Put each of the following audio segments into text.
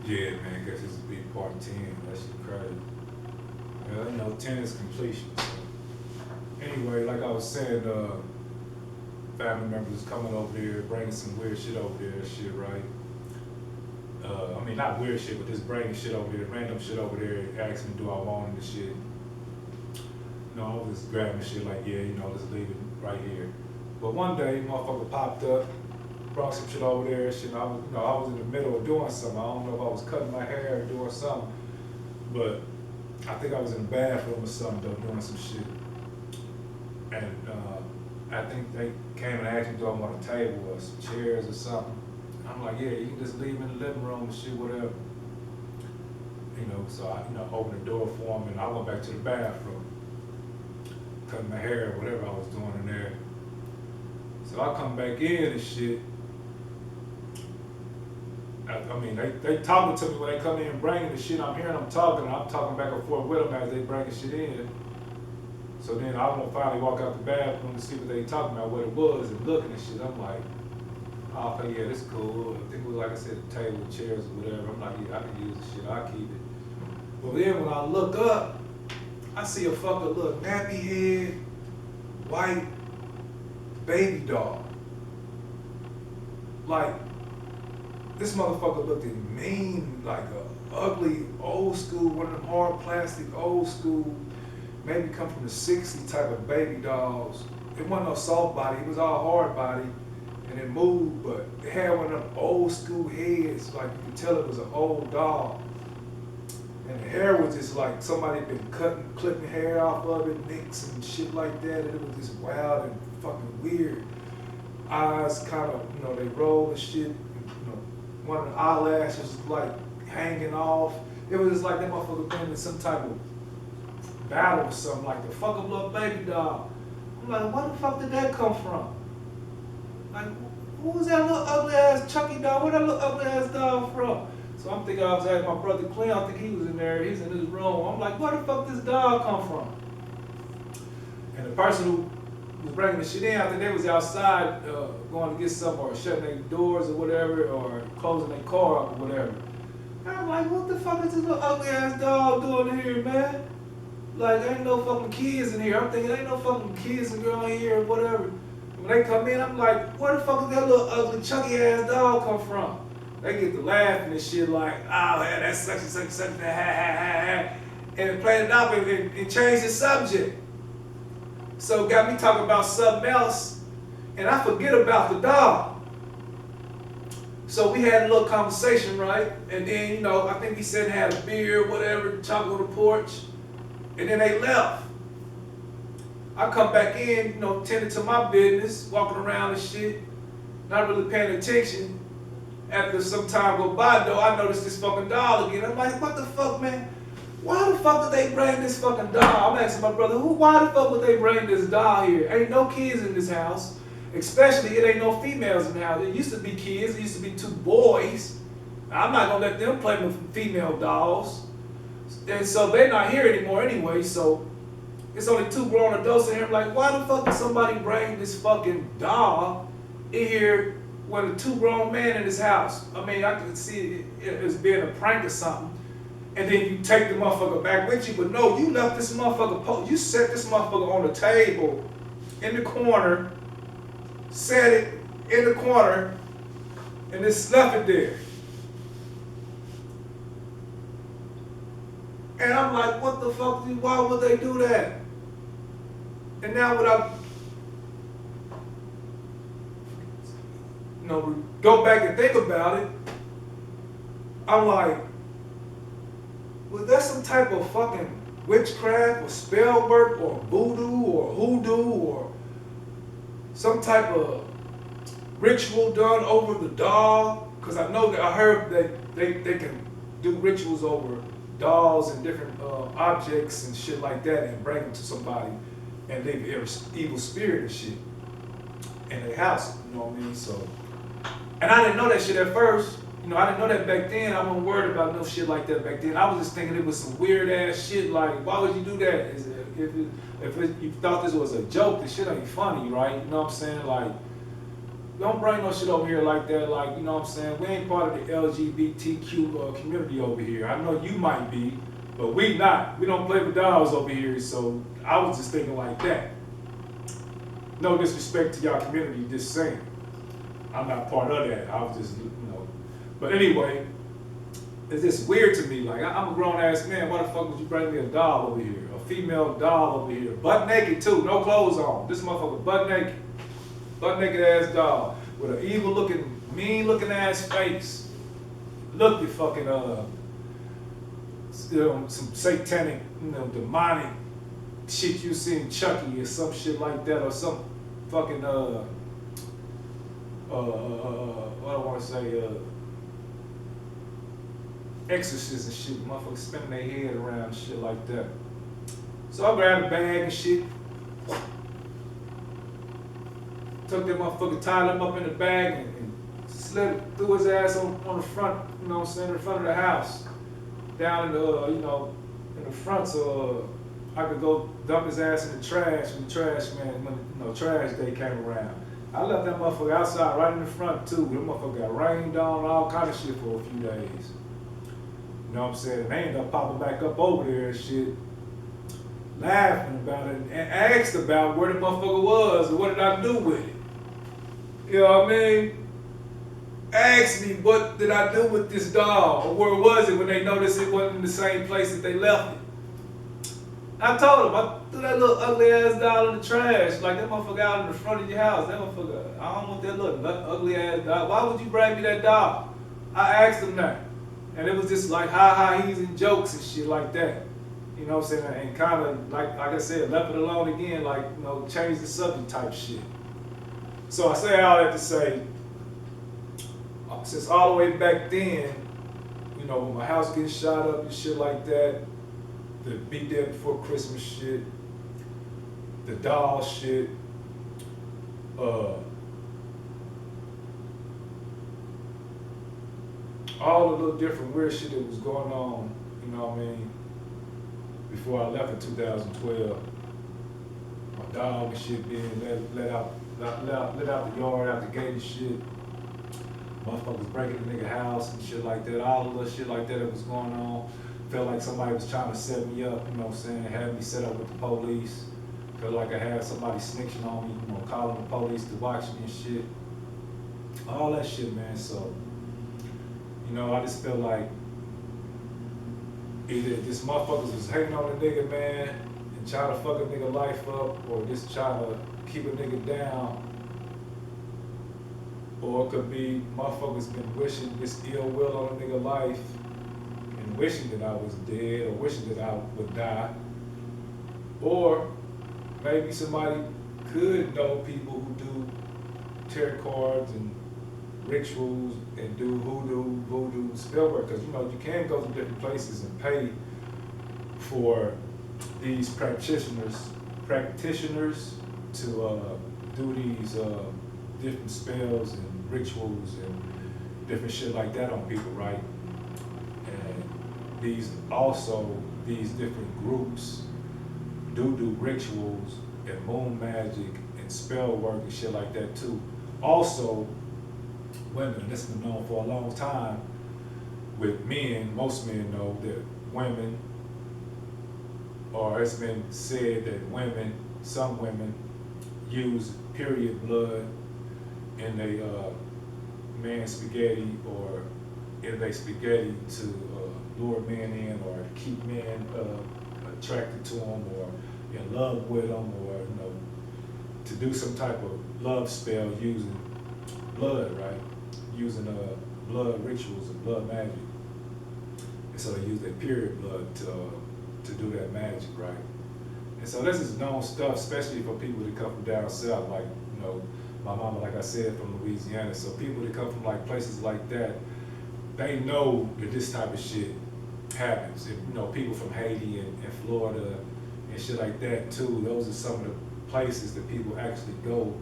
Yeah, man, guess this will be part 10. That shit crazy. Well, 10 is completion. So. Anyway, like I was saying, family members coming over there, bringing some weird shit over there, shit, right? I mean, not weird shit, but just bringing shit over there, random shit over there, asking do I want the shit. I was just grabbing shit like, yeah, let's leave it right here. But one day, motherfucker popped up, brought some shit over there, shit. I was in the middle of doing something. I don't know if I was cutting my hair or doing something, but I think I was in the bathroom or something though, doing some shit. And I think they came and asked me, do I want a table or some chairs or something? I'm like, yeah, you can just leave in the living room and shit, whatever. So I, opened the door for them and I went back to the bathroom, cutting my hair or whatever I was doing in there. So I come back in and shit. I mean, they talking to me when they come in and bringing the shit. I'm hearing them talking, and I'm talking back and forth with them as they bringing shit in. So then I want to finally walk out the bathroom to see what they talking about, what it was, and looking at shit. I'm like, oh, okay, yeah, this is cool. I think it was, like I said, a table, chairs, or whatever. I'm like, yeah, I can use this shit. I'll keep it. But then when I look up, I see a fucking little nappy head, white baby doll. Like, this motherfucker looked mean, like a ugly, old school, one of them hard plastic, old school, maybe come from the 60s type of baby dolls. It wasn't no soft body, it was all hard body, and it moved, but it had one of them old school heads, like you could tell it was an old doll. And the hair was just like somebody had been clipping hair off of it, nicks and shit like that, and it was just wild and fucking weird. Eyes kind of, they rolled and shit. One of the eyelashes was like hanging off. It was just like that motherfucker been in some type of battle or something, like the fucking little baby doll. I'm like, where the fuck did that come from? Like, who was that little ugly ass Chucky doll? Where that little ugly ass doll from? So I'm thinking I was at my brother Clint, I think he was in there, he's in his room. I'm like, where the fuck this doll come from? And the person who was bringing the shit in, I think they was outside going to get something or shutting their doors or whatever, or closing their car up or whatever. And I'm like, what the fuck is this little ugly ass dog doing in here, man? Like, ain't no fucking kids in here. I'm thinking, ain't no fucking kids and girl in here or whatever. When they come in, I'm like, where the fuck is that little ugly chunky ass dog come from? They get to laughing and shit like, oh, yeah, that's such and such and such, ha ha ha ha. And playing it up and change the subject. So got me talking about something else, and I forget about the dog. So we had a little conversation, right? And then, I think he said had a beer, whatever, talking on the porch, and then they left. I come back in, tending to my business, walking around and shit, not really paying attention. After some time go by, though, I noticed this fucking doll again. I'm like, what the fuck, man? Why the fuck did they bring this fucking doll? I'm asking my brother, why the fuck would they bring this doll here? Ain't no kids in this house. Especially, it ain't no females in the house. It used to be kids. It used to be 2 boys. I'm not going to let them play with female dolls. And so they're not here anymore anyway, so it's only 2 grown adults in here. I'm like, why the fuck did somebody bring this fucking doll in here with a 2 grown men in this house? I mean, I could see it as being a prank or something. And then you take the motherfucker back with you, but no, you left this motherfucker, you set this motherfucker on the table, in the corner, set it in the corner, and just left it there. And I'm like, what the fuck, why would they do that? And now when I, go back and think about it, I'm like, was that some type of fucking witchcraft or spell work or voodoo or hoodoo or some type of ritual done over the doll? Because I know that I heard that they can do rituals over dolls and different objects and shit like that and bring them to somebody and leave evil spirit and shit in their house, you know what I mean? So, and I didn't know that shit at first. I didn't know that back then. I wasn't worried about no shit like that back then. I was just thinking it was some weird ass shit. Like, why would you do that? If you thought this was a joke, this shit ain't funny, right? You know what I'm saying? Like, don't bring no shit over here like that. Like, you know what I'm saying? We ain't part of the LGBTQ community over here. I know you might be, but we not. We don't play with dolls over here. So I was just thinking like that. No disrespect to y'all community, just saying. I'm not part of that. I was just, you know. But anyway, it's just weird to me. Like, I'm a grown ass man. Why the fuck would you bring me a doll over here? A female doll over here. Butt naked too, no clothes on. This motherfucker butt naked. Butt naked ass doll. With an evil looking, mean looking ass face. Look at fucking, some satanic, demonic shit you seen Chucky or some shit like that, or some fucking, what I want to say, exorcists and shit, motherfuckers spinning their head around and shit like that. So I grabbed a bag and shit, took that motherfucker, tied him up in the bag, and slid threw his ass on the front, you know what I'm saying, in the front of the house, down in the, in the front, so I could go dump his ass in the trash when the trash man, when trash day came around. I left that motherfucker outside right in the front too. That motherfucker got rained on, all kind of shit for a few days. You know what I'm saying? And they ended up popping back up over there and shit, laughing about it, and asked about where the motherfucker was and what did I do with it. You know what I mean? Asked me what did I do with this dog, or where was it when they noticed it wasn't in the same place that they left it. I told him, I threw that little ugly ass doll in the trash, like that motherfucker out in the front of your house. That motherfucker, I don't want that little ugly ass doll. Why would you bring me that doll? I asked him that. And it was just like ha-ha-he's and jokes and shit like that. You know what I'm saying? And kind of, like I said, left it alone again, like, change the subject type shit. So I say all that to say, since all the way back then, when my house getting shot up and shit like that, the Be There Before Christmas shit, the doll shit, all the little different weird shit that was going on, you know what I mean, before I left in 2012. My dog and shit being let out the yard, out the gate and shit. Motherfuckers breaking the nigga house and shit like that. All the little shit like that was going on. Felt like somebody was trying to set me up, you know what I'm saying, had me set up with the police. Felt like I had somebody snitching on me, calling the police to watch me and shit. All that shit, man. So, I just felt like either this motherfuckers was hating on the nigga, man, and trying to fuck a nigga life up, or just trying to keep a nigga down. Or it could be motherfuckers been wishing this ill will on a nigga life and wishing that I was dead, or wishing that I would die. Or maybe somebody could know people who do tarot cards and rituals and do voodoo, spell work. Because you can go to different places and pay for these practitioners to do these different spells and rituals and different shit like that on people, right? And these different groups do rituals and moon magic and spell work and shit like that too. Also, women, and this has been known for a long time with men, most men know that women, or it's been said that some women use period blood in they man's spaghetti, or in they spaghetti to lure men in, or keep men attracted to them, or in love with them, or to do some type of love spell using blood, right? Using blood rituals and blood magic. And so they use their period blood to do that magic, right? And so this is known stuff, especially for people that come from down south, like, my mama, like I said, from Louisiana. So people that come from like places like that, they know that this type of shit happens. And, people from Haiti and Florida and shit like that too. Those are some of the places that people actually go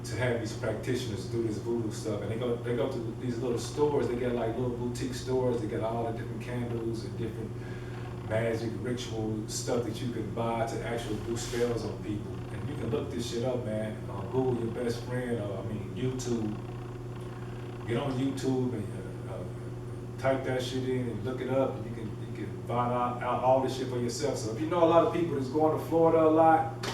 to have these practitioners do this voodoo stuff. And they go to these little stores. They get like little boutique stores. They get all the different candles and different magic ritual stuff that you can buy to actually do spells on people. And you can look this shit up, man. Google your best friend, or YouTube. Get on YouTube and type that shit in and look it up, and you can find out all this shit for yourself. So if you know a lot of people that's going to Florida a lot,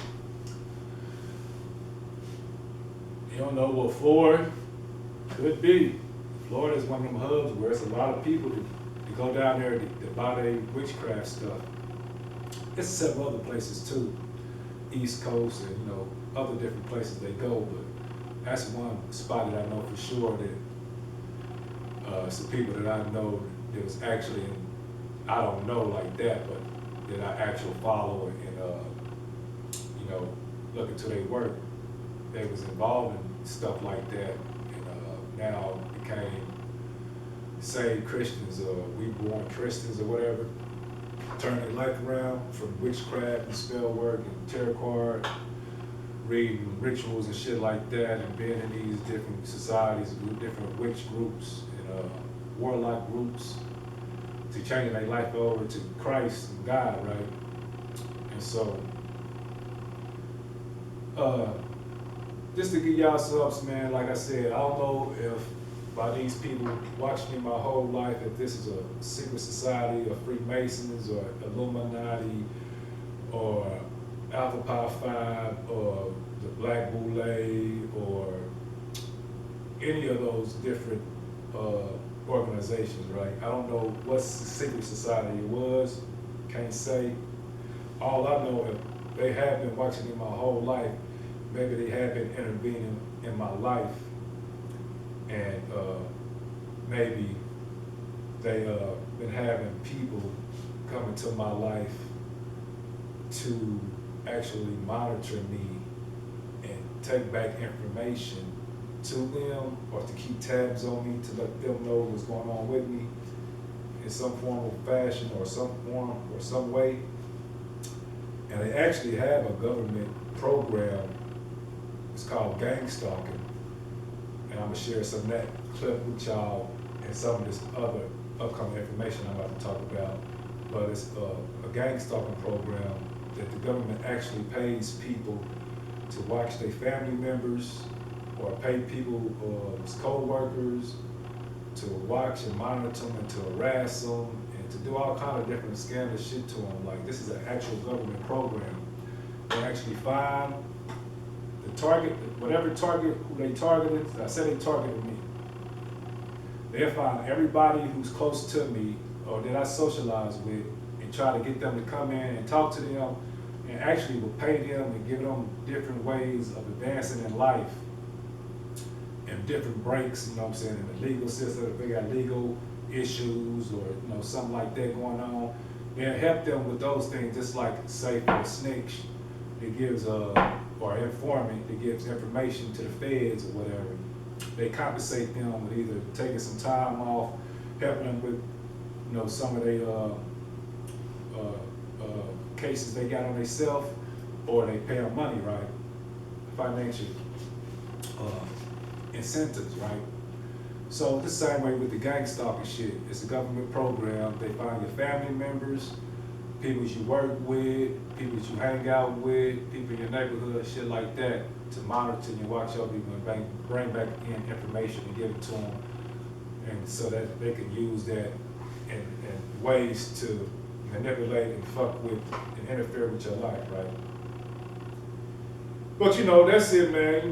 you don't know what Florida could be. Florida is one of them hubs where it's a lot of people that go down there to buy their witchcraft stuff. There's several other places too, East Coast and other different places they go, but that's one spot that I know for sure that some people that I know that was actually, I don't know like that, but that I actually follow and look into their work. They was involved in stuff like that, and now became saved Christians or reborn Christians or whatever. Turn their life around from witchcraft and spell work and tarot card reading, rituals and shit like that, and being in these different societies, different witch groups and warlock groups, to changing their life over to Christ and God, right? And so, just to give y'all subs, man, like I said, I don't know if by these people watching me my whole life, if this is a secret society or Freemasons or Illuminati or Alpha Pi Phi or the Black Boule or any of those different organizations, right? I don't know what secret society it was, can't say. All I know, if they have been watching me my whole life, maybe they have been intervening in my life, and maybe they been having people come into my life to actually monitor me and take back information to them, or to keep tabs on me, to let them know what's going on with me in some form or fashion or some form or some way. And they actually have a government program. It's called gang stalking, and I'm gonna share some of that clip with y'all and some of this other upcoming information I'm about to talk about. But it's a gang stalking program that the government actually pays people to watch their family members, or pay people as co-workers to watch and monitor them and to harass them and to do all kind of different scandalous shit to them. Like, this is an actual government program. They actually find the target, whatever target, who they targeted. I said they targeted me. They'll find everybody who's close to me or that I socialize with and try to get them to come in and talk to them, and actually will pay them and give them different ways of advancing in life and different breaks, in the legal system. If they got legal issues or something like that going on, they'll help them with those things. Just like, say, for a snitch, it gives or informant that gives information to the feds or whatever. They compensate them with either taking some time off, helping them with some of their cases they got on themselves, or they pay them money, right? Financial incentives, right? So the same way with the gang stalking shit. It's a government program. They find your family members, people you work with, people you hang out with, people in your neighborhood, shit like that, to monitor and watch over you and bring back in information and give it to them, and so that they can use that in ways to manipulate and fuck with and interfere with your life, right? But that's it, man.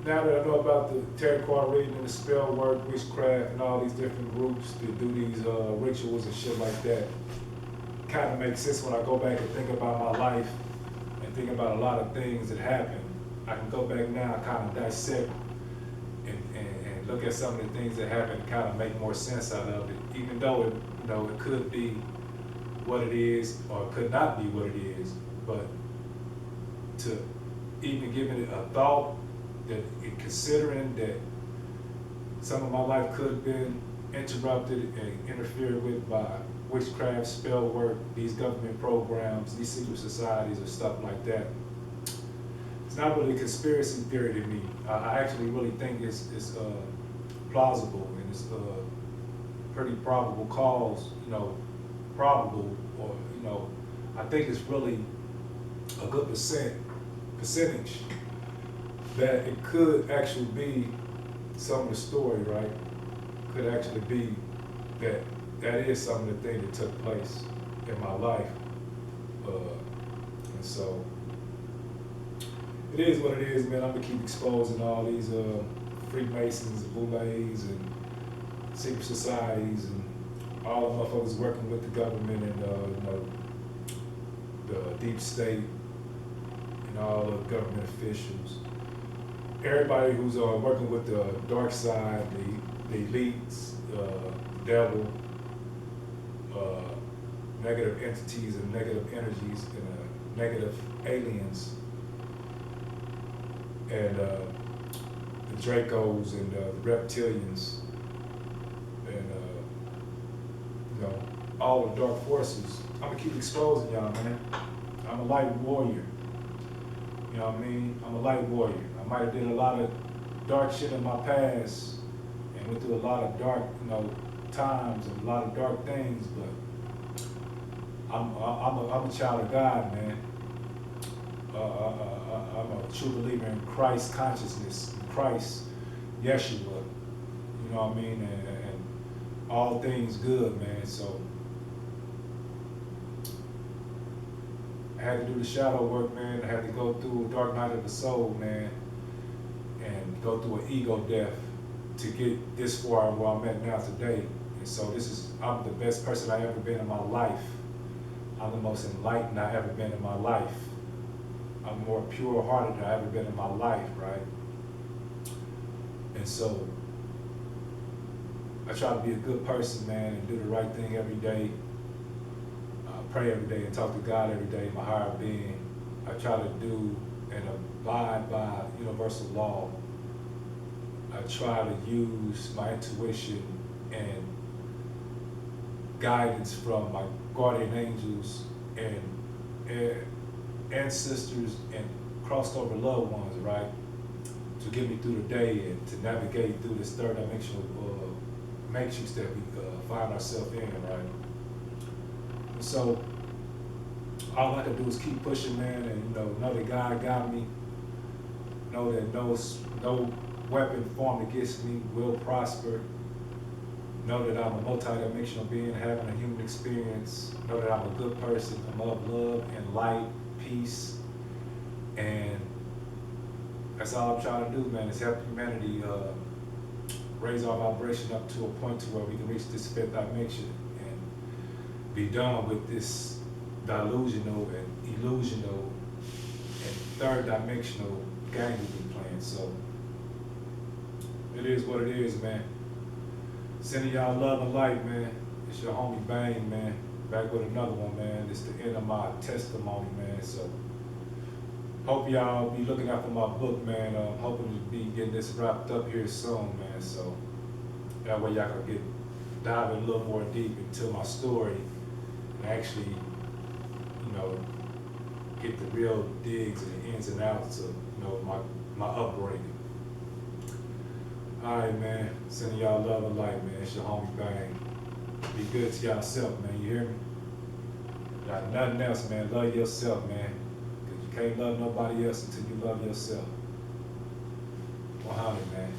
Now that I know about the tarot card reading and the spell work, witchcraft, and all these different groups that do these rituals and shit like that, kind of makes sense when I go back and think about my life and think about a lot of things that happened. I can go back now and kind of dissect and look at some of the things that happened and kind of make more sense out of it, even though it could be what it is or it could not be what it is. But to even giving it a thought, that considering that some of my life could have been interrupted and interfered with by witchcraft, spell work, these government programs, these secret societies or stuff like that. It's not really a conspiracy theory to me. I actually really think it's plausible, and it's pretty probable cause, probable, or I think it's really a good percentage that it could actually be some of the story, right? Could actually be that that is some of the things that took place in my life. And so it is what it is, man. I'm gonna keep exposing all these Freemasons, Boulets, and secret societies, and all the motherfuckers working with the government and the deep state and all the government officials. Everybody who's working with the dark side, the elites, the devil, negative entities and negative energies and negative aliens, and the Dracos and the reptilians, and all the dark forces. I'm gonna keep exposing y'all, man. I'm a light warrior. You know what I mean? I'm a light warrior. I might have did a lot of dark shit in my past and went through a lot of dark, times and a lot of dark things, but I'm a child of God, man. I'm a true believer in Christ consciousness, in Christ, Yeshua. You know what I mean? And all things good, man. So I had to do the shadow work, man. I had to go through a dark night of the soul, man, and go through an ego death to get this far where I'm at now today. And so I'm the best person I've ever been in my life. I'm the most enlightened I've ever been in my life. I'm more pure-hearted than I've ever been in my life, right? And so I try to be a good person, man, and do the right thing every day. Pray every day and talk to God every day, my higher being. I try to do and abide by universal law. I try to use my intuition and guidance from my guardian angels and ancestors and crossed over loved ones, right? To get me through the day and to navigate through this third dimensional matrix that we find ourselves in, right? And so all I can do is keep pushing, man, and know that God got me. Know that no weapon formed against me will prosper. Know that I'm a multi-dimensional being having a human experience. Know that I'm a good person. I'm of love and light, peace, and that's all I'm trying to do, man, is help humanity raise our vibration up to a point to where we can reach this fifth dimension and be done with this delusional and illusional and third dimensional game we've been playing. So it is what it is, man. Sending y'all love and light, man. It's your homie Bang, man. Back with another one, man. It's the end of my testimony, man. So hope y'all be looking out for my book, man. I'm hoping to be getting this wrapped up here soon, man. So that way y'all can dive a little more deep into my story and actually, get the real digs and the ins and outs of, my upbringing. All right, man. Sending y'all love and light, man. It's your homie Bang. Be good to yourself, man. You hear me? Got nothing else, man. Love yourself, man. Because you can't love nobody else until you love yourself. 100, man.